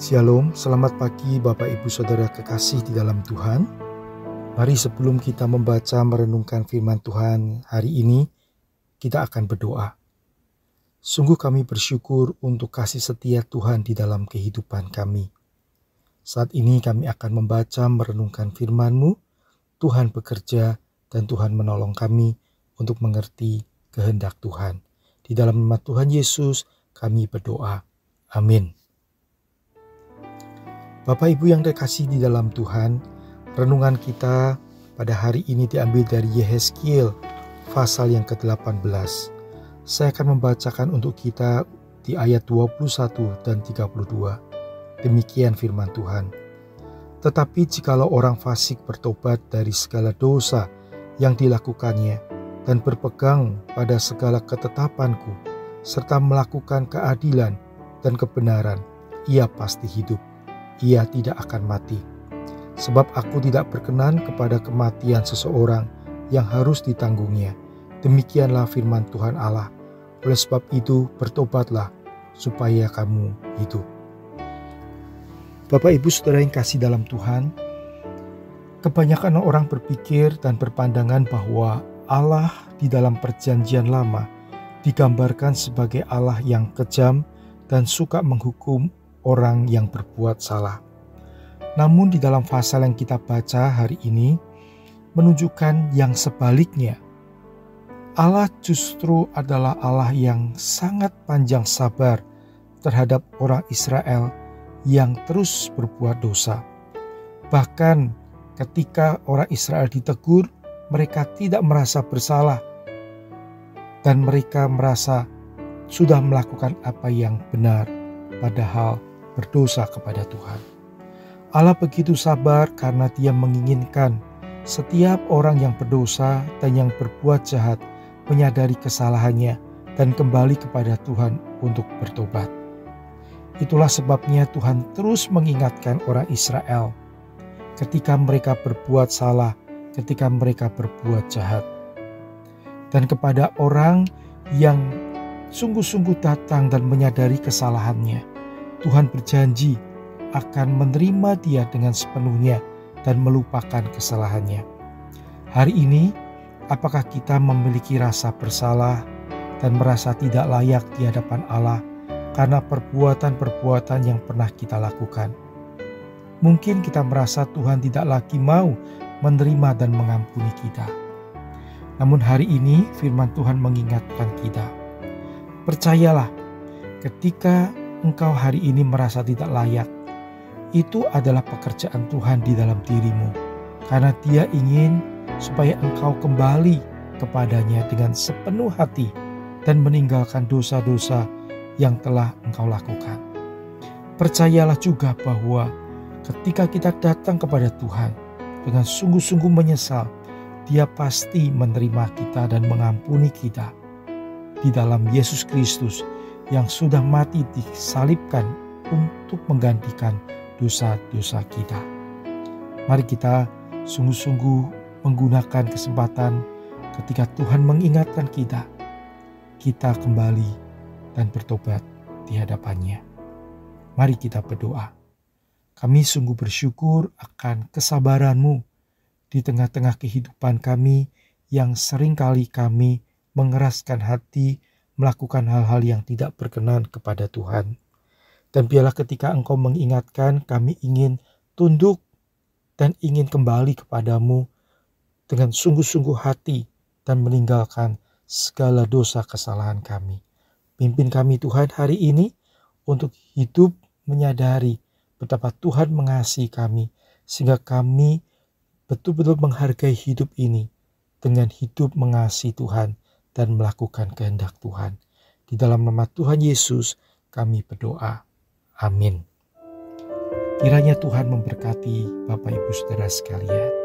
Shalom, selamat pagi Bapak Ibu Saudara kekasih di dalam Tuhan. Mari sebelum kita membaca merenungkan firman Tuhan hari ini, kita akan berdoa. Sungguh kami bersyukur untuk kasih setia Tuhan di dalam kehidupan kami. Saat ini kami akan membaca merenungkan firman-Mu. Tuhan bekerja dan Tuhan menolong kami untuk mengerti kehendak Tuhan. Di dalam nama Tuhan Yesus kami berdoa. Amin. Bapak Ibu yang terkasih di dalam Tuhan, renungan kita pada hari ini diambil dari Yehezkiel pasal yang ke-18. Saya akan membacakan untuk kita di ayat 21 dan 32. Demikian firman Tuhan. Tetapi jikalau orang fasik bertobat dari segala dosa yang dilakukannya dan berpegang pada segala ketetapanku serta melakukan keadilan dan kebenaran, ia pasti hidup. Ia tidak akan mati. Sebab aku tidak berkenan kepada kematian seseorang yang harus ditanggungnya. Demikianlah firman Tuhan Allah. Oleh sebab itu bertobatlah supaya kamu hidup. Bapak Ibu Saudara yang kasih dalam Tuhan, kebanyakan orang berpikir dan berpandangan bahwa Allah di dalam perjanjian lama digambarkan sebagai Allah yang kejam dan suka menghukum orang yang berbuat salah. Namun di dalam pasal yang kita baca hari ini menunjukkan yang sebaliknya. Allah justru adalah Allah yang sangat panjang sabar terhadap orang Israel yang terus berbuat dosa. Bahkan ketika orang Israel ditegur, mereka tidak merasa bersalah dan mereka merasa sudah melakukan apa yang benar, padahal berdosa kepada Tuhan. Allah begitu sabar karena Dia menginginkan setiap orang yang berdosa dan yang berbuat jahat menyadari kesalahannya dan kembali kepada Tuhan untuk bertobat. Itulah sebabnya Tuhan terus mengingatkan orang Israel ketika mereka berbuat salah, ketika mereka berbuat jahat. Dan kepada orang yang sungguh-sungguh datang dan menyadari kesalahannya, Tuhan berjanji akan menerima dia dengan sepenuhnya dan melupakan kesalahannya. Hari ini, apakah kita memiliki rasa bersalah dan merasa tidak layak di hadapan Allah karena perbuatan-perbuatan yang pernah kita lakukan? Mungkin kita merasa Tuhan tidak lagi mau menerima dan mengampuni kita. Namun hari ini firman Tuhan mengingatkan kita, percayalah, ketika engkau hari ini merasa tidak layak, itu adalah pekerjaan Tuhan di dalam dirimu. Karena Dia ingin supaya engkau kembali kepadanya dengan sepenuh hati dan meninggalkan dosa-dosa yang telah engkau lakukan. Percayalah juga bahwa ketika kita datang kepada Tuhan dengan sungguh-sungguh menyesal, Dia pasti menerima kita dan mengampuni kita di dalam Yesus Kristus yang sudah mati disalibkan untuk menggantikan dosa-dosa kita. Mari kita sungguh-sungguh menggunakan kesempatan ketika Tuhan mengingatkan kita kembali dan bertobat di hadapannya. Mari kita berdoa. Kami sungguh bersyukur akan kesabaran-Mu di tengah-tengah kehidupan kami yang seringkali kami mengeraskan hati melakukan hal-hal yang tidak berkenan kepada Tuhan. Dan biarlah ketika Engkau mengingatkan, kami ingin tunduk dan ingin kembali kepadamu dengan sungguh-sungguh hati dan meninggalkan segala dosa kesalahan kami. Pimpin kami Tuhan hari ini untuk hidup menyadari betapa Tuhan mengasihi kami, sehingga kami betul-betul menghargai hidup ini dengan hidup mengasihi Tuhan dan melakukan kehendak Tuhan. Di dalam nama Tuhan Yesus kami berdoa. Amin. Kiranya Tuhan memberkati Bapak Ibu Saudara sekalian.